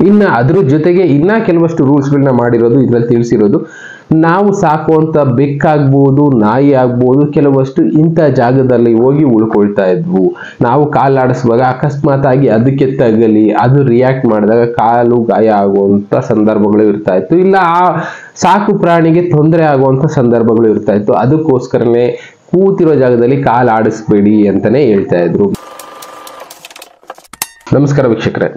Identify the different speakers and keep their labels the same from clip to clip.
Speaker 1: ಇನ್ನು ಅದ್ರ ಜೊತೆಗೆ ಇನ್ನ ಕೆಲವಷ್ಟು ರೂಲ್ಸ್ಗಳನ್ನ ಮಾಡಿರೋದು ಇದರಲ್ಲಿ ತಿಳಿಸಿರೋದು. ನಾವು ಸಾಕುವಂತ ಬೆಕ್ಕಾಗ್ಬೋದು, ನಾಯಿ ಆಗ್ಬೋದು, ಕೆಲವಷ್ಟು ಇಂಥ ಜಾಗದಲ್ಲಿ ಹೋಗಿ ಉಳ್ಕೊಳ್ತಾ ಇದ್ವು. ನಾವು ಕಾಲಾಡಿಸುವಾಗ ಅಕಸ್ಮಾತ್ ಆಗಿ ಅದಕ್ಕೆ ತಗಲಿ, ಅದು ರಿಯಾಕ್ಟ್ ಮಾಡಿದಾಗ ಕಾಲು ಗಾಯ ಆಗುವಂತ ಸಂದರ್ಭಗಳು ಇರ್ತಾ ಇತ್ತು, ಇಲ್ಲ ಆ ಸಾಕು ಪ್ರಾಣಿಗೆ ತೊಂದರೆ ಆಗುವಂತ ಸಂದರ್ಭಗಳು ಇರ್ತಾ ಇತ್ತು. ಅದಕ್ಕೋಸ್ಕರನೇ ಕೂತಿರೋ ಜಾಗದಲ್ಲಿ ಕಾಲು ಆಡಿಸ್ಬೇಡಿ ಅಂತಾನೆ ಹೇಳ್ತಾ ಇದ್ರು. ನಮಸ್ಕಾರ ವೀಕ್ಷಕರೇ,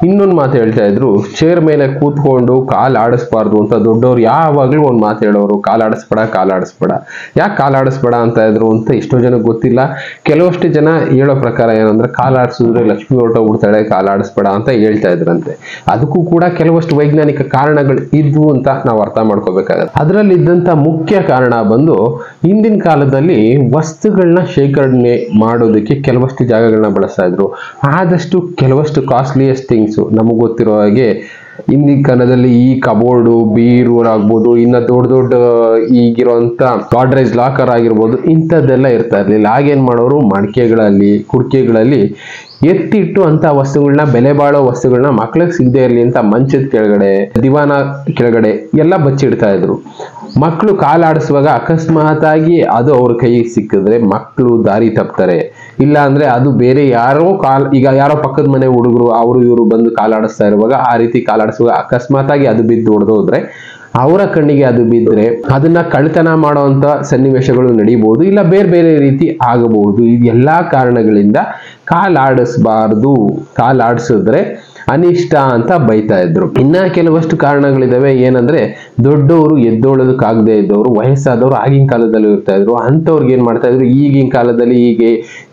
Speaker 1: ಇನ್ನೊಂದು ಮಾತು ಹೇಳ್ತಾ ಇದ್ರು, ಚೇರ್ ಮೇಲೆ ಕೂತ್ಕೊಂಡು ಕಾಲು ಆಡಿಸ್ಬಾರ್ದು ಅಂತ ದೊಡ್ಡವ್ರು ಯಾವಾಗ್ಲೂ ಒಂದು ಮಾತು ಹೇಳೋರು, ಕಾಲಾಡಿಸ್ಬೇಡ ಕಾಲಾಡಿಸ್ಬೇಡ. ಯಾಕೆ ಕಾಲಾಡಿಸ್ಬೇಡ ಅಂತ ಇದ್ರು ಅಂತ ಎಷ್ಟೋ ಜನಕ್ಕೆ ಗೊತ್ತಿಲ್ಲ. ಕೆಲವಷ್ಟು ಜನ ಹೇಳೋ ಪ್ರಕಾರ ಏನಂದ್ರೆ ಕಾಲಾಡಿಸಿದ್ರೆ ಲಕ್ಷ್ಮಿ ಹೊರಟೋಗ್ಬಿಡ್ತಾಳೆ, ಕಾಲಾಡಿಸ್ಬೇಡ ಅಂತ ಹೇಳ್ತಾ ಇದ್ರಂತೆ. ಅದಕ್ಕೂ ಕೂಡ ಕೆಲವಷ್ಟು ವೈಜ್ಞಾನಿಕ ಕಾರಣಗಳು ಇದ್ವು ಅಂತ ನಾವು ಅರ್ಥ ಮಾಡ್ಕೋಬೇಕಾಗತ್ತೆ. ಅದರಲ್ಲಿ ಇದ್ದಂತ ಮುಖ್ಯ ಕಾರಣ ಬಂದು, ಹಿಂದಿನ ಕಾಲದಲ್ಲಿ ವಸ್ತುಗಳನ್ನ ಶೇಖರಣೆ ಮಾಡೋದಕ್ಕೆ ಕೆಲವಷ್ಟು ಜಾಗಗಳನ್ನ ಬಳಸ್ತಾ ಇದ್ರು. ಆದಷ್ಟು ಕೆಲವಷ್ಟು ಕಾಸ್ಟ್ಲಿಯಸ್ಟ್ ಥಿಂಗ್ಸ್ ನಮಗೆ ಗೊತ್ತಿರೋ ಹಾಗೆ ಹಿಂದಿನ ಕಾಲದಲ್ಲಿ ಈ ಕಬೋರ್ಡು, ಬೀರೂರ್ ಆಗ್ಬೋದು, ಇನ್ನ ದೊಡ್ಡ ದೊಡ್ಡ ಈಗಿರುವಂತ ಗಾಡ್ರೇಜ್ ಲಾಕರ್ ಆಗಿರ್ಬೋದು, ಇಂಥದ್ದೆಲ್ಲ ಇರ್ತಾ ಇರ್ಲಿಲ್ಲ. ಆಗೇನ್ ಮಾಡೋರು, ಮಡಿಕೆಗಳಲ್ಲಿ, ಕುರ್ಕೆಗಳಲ್ಲಿ ಎತ್ತಿಟ್ಟು ಅಂತ ವಸ್ತುಗಳನ್ನ, ಬೆಲೆ ಬಾಳೋ ವಸ್ತುಗಳನ್ನ ಮಕ್ಳಿಗೆ ಸಿಗದೆ ಇರಲಿ ಅಂತ ಮಂಚದ ಕೆಳಗಡೆ, ದಿವಾನ ಕೆಳಗಡೆ ಎಲ್ಲ ಬಚ್ಚಿಡ್ತಾ ಇದ್ರು. ಮಕ್ಕಳು ಕಾಲಾಡಿಸುವಾಗ ಅಕಸ್ಮಾತ್ ಆಗಿ ಅದು ಅವ್ರ ಕೈಗೆ ಸಿಕ್ಕಿದ್ರೆ ಮಕ್ಕಳು ದಾರಿ ತಪ್ತಾರೆ. ಇಲ್ಲ ಅಂದ್ರೆ ಅದು ಬೇರೆ ಯಾರೋ ಈಗ ಯಾರೋ ಪಕ್ಕದ ಮನೆ ಹುಡುಗರು ಅವರು ಇವರು ಬಂದು ಕಾಲಾಡಿಸ್ತಾ ಇರುವಾಗ ಆ ರೀತಿ ಕಾಲಾಡಿಸುವಾಗ ಅಕಸ್ಮಾತ್ ಆಗಿ ಅದು ಬಿದ್ದು ಹೊಡೆದೋದ್ರೆ, ಅವರ ಕಣ್ಣಿಗೆ ಅದು ಬಿದ್ದರೆ ಅದನ್ನ ಕಳ್ತನ ಮಾಡುವಂತ ಸನ್ನಿವೇಶಗಳು ನಡೀಬಹುದು, ಇಲ್ಲ ಬೇರೆ ಬೇರೆ ರೀತಿ ಆಗಬಹುದು. ಇದೆಲ್ಲಾ ಕಾರಣಗಳಿಂದ ಕಾಲಾಡಿಸಬಾರ್ದು, ಕಾಲಾಡಿಸಿದ್ರೆ ಅನಿಷ್ಟ ಅಂತ ಬೈತಾ ಇದ್ರು. ಇನ್ನ ಕೆಲವಷ್ಟು ಕಾರಣಗಳಿದಾವೆ. ಏನಂದ್ರೆ, ದೊಡ್ಡವರು ಎದ್ದೋಳೋದಕ್ಕಾಗದೆ ಇದ್ದವರು, ವಯಸ್ಸಾದವರು ಆಗಿನ ಕಾಲದಲ್ಲಿ ಇರ್ತಾ ಇದ್ರು. ಅಂಥವ್ರಿಗೆ ಏನ್ ಮಾಡ್ತಾ ಇದ್ರು, ಈಗಿನ ಕಾಲದಲ್ಲಿ ಹೀಗೆ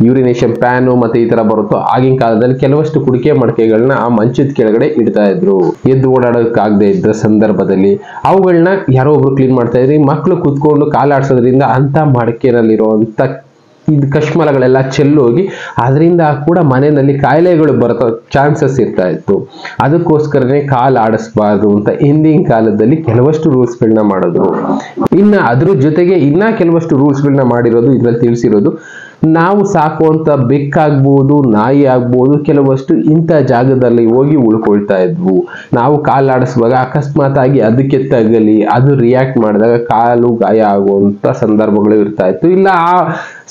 Speaker 1: ಯೂರಿನೇಷನ್ ಪ್ಯಾನು ಮತ್ತೆ ಈ ತರ ಬರುತ್ತೋ, ಆಗಿನ ಕಾಲದಲ್ಲಿ ಕೆಲವಷ್ಟು ಕುಡಿಕೆ ಮಡಕೆಗಳನ್ನ ಆ ಮಂಚದ ಕೆಳಗಡೆ ಇಡ್ತಾ ಇದ್ರು. ಎದ್ದು ಓಡಾಡೋದಕ್ಕಾಗದೆ ಇದ್ದ ಸಂದರ್ಭದಲ್ಲಿ ಅವುಗಳನ್ನ ಯಾರೋ ಒಬ್ರು ಕ್ಲೀನ್ ಮಾಡ್ತಾ ಇದ್ರಿ. ಮಕ್ಕಳು ಕುತ್ಕೊಂಡು ಕಾಲಾಡ್ಸೋದ್ರಿಂದ ಅಂತ ಮಡಕೆನಲ್ಲಿರುವಂತ ಇದು ಕಶ್ಮಲಗಳೆಲ್ಲ ಚೆಲ್ಲೋಗಿ ಅದರಿಂದ ಕೂಡ ಮನೆಯಲ್ಲಿ ಕಾಯಿಲೆಗಳು ಬರೋ ಚಾನ್ಸಸ್ ಇರ್ತಾ ಇತ್ತು. ಅದಕ್ಕೋಸ್ಕರನೇ ಕಾಲು ಆಡಿಸ್ಬಾರ್ದು ಅಂತ ಹಿಂದಿನ ಕಾಲದಲ್ಲಿ ಕೆಲವಷ್ಟು ರೂಲ್ಸ್ಗಳನ್ನ ಮಾಡಿದ್ರು. ಇನ್ನು ಅದ್ರ ಜೊತೆಗೆ ಇನ್ನ ಕೆಲವಷ್ಟು ರೂಲ್ಸ್ಗಳನ್ನ ಮಾಡಿರೋದು ಇದರಲ್ಲಿ ತಿಳಿಸಿರೋದು. ನಾವು ಸಾಕುವಂತ ಬೆಕ್ಕಾಗ್ಬೋದು, ನಾಯಿ ಆಗ್ಬೋದು, ಕೆಲವಷ್ಟು ಇಂಥ ಜಾಗದಲ್ಲಿ ಹೋಗಿ ಉಳ್ಕೊಳ್ತಾ ಇದ್ವು. ನಾವು ಕಾಲಾಡಿಸುವಾಗ ಅಕಸ್ಮಾತ್ ಆಗಿ ಅದಕ್ಕೆ ತಗಲಿ, ಅದು ರಿಯಾಕ್ಟ್ ಮಾಡಿದಾಗ ಕಾಲು ಗಾಯ ಆಗುವಂತ ಸಂದರ್ಭಗಳು ಇರ್ತಾ ಇತ್ತು, ಇಲ್ಲ ಆ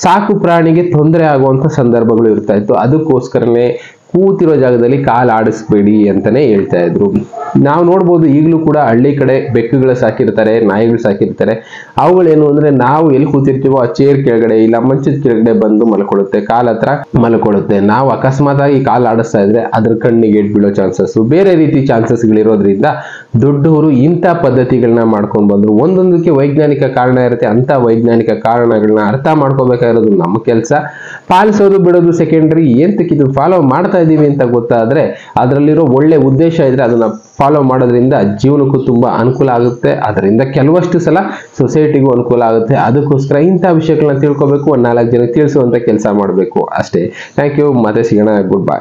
Speaker 1: ಸಾಕು ಪ್ರಾಣಿಗೆ ತೊಂದರೆ ಆಗುವಂತ ಸಂದರ್ಭಗಳು ಇರ್ತಾ ಇತ್ತು. ಅದಕ್ಕೋಸ್ಕರನೇ ಕೂತಿರೋ ಜಾಗದಲ್ಲಿ ಕಾಲು ಆಡಿಸ್ಬೇಡಿ ಅಂತಾನೆ ಹೇಳ್ತಾ ಇದ್ರು. ನಾವು ನೋಡ್ಬೋದು, ಈಗಲೂ ಕೂಡ ಹಳ್ಳಿ ಕಡೆ ಬೆಕ್ಕುಗಳು ಸಾಕಿರ್ತಾರೆ, ನಾಯಿಗಳು ಸಾಕಿರ್ತಾರೆ. ಅವುಗಳೇನು ಅಂದ್ರೆ, ನಾವು ಎಲ್ಲಿ ಕೂತಿರ್ತೀವೋ ಆ ಚೇರ್ ಕೆಳಗಡೆ ಇಲ್ಲ ಮಂಚದ ಕೆಳಗಡೆ ಬಂದು ಮಲ್ಕೊಳ್ಳುತ್ತೆ, ಕಾಲ್ ಹತ್ರ ಮಲ್ಕೊಳ್ಳುತ್ತೆ. ನಾವು ಅಕಸ್ಮಾತ್ ಆಗಿ ಕಾಲು ಆಡಿಸ್ತಾ ಇದ್ರೆ ಅದ್ರ ಕಣ್ಣಿಗೆ ಎಡ್ ಬೀಳೋ ಚಾನ್ಸಸ್, ಬೇರೆ ರೀತಿ ಚಾನ್ಸಸ್ಗಳಿರೋದ್ರಿಂದ ದೊಡ್ಡವರು ಇಂಥ ಪದ್ಧತಿಗಳನ್ನ ಮಾಡ್ಕೊಂಡು ಬಂದ್ರು. ಒಂದೊಂದಕ್ಕೆ ವೈಜ್ಞಾನಿಕ ಕಾರಣ ಇರುತ್ತೆ. ಅಂತ ವೈಜ್ಞಾನಿಕ ಕಾರಣಗಳನ್ನ ಅರ್ಥ ಮಾಡ್ಕೋಬೇಕಾಗಿರೋದು ನಮ್ಮ ಕೆಲಸ. ಪಾಲಿಸೋದು ಬಿಡೋದು ಸೆಕೆಂಡ್ರಿ. ಏಂತಕ್ಕೆ ಇದು ಫಾಲೋ ಮಾಡ್ತಾ ಇದೀವಿ ಅಂತ ಗೊತ್ತಾದ್ರೆ, ಅದರಲ್ಲಿರೋ ಒಳ್ಳೆ ಉದ್ದೇಶ ಇದ್ರೆ ಅದನ್ನ ಫಾಲೋ ಮಾಡೋದ್ರಿಂದ ಜೀವನಕ್ಕೂ ತುಂಬಾ ಅನುಕೂಲ ಆಗುತ್ತೆ. ಅದರಿಂದ ಕೆಲವಷ್ಟು ಸಲ ಸೊಸೈಟಿಗೂ ಅನುಕೂಲ ಆಗುತ್ತೆ. ಅದಕ್ಕೋಸ್ಕರ ಇಂಥ ವಿಷಯಗಳನ್ನ ತಿಳ್ಕೊಬೇಕು, 4 ಜನಕ್ಕೆ ತಿಳಿಸುವಂತ ಕೆಲಸ ಮಾಡಬೇಕು ಅಷ್ಟೇ. Thank you. ಮತ್ತೆ ಸಿಗೋಣ. Good bye.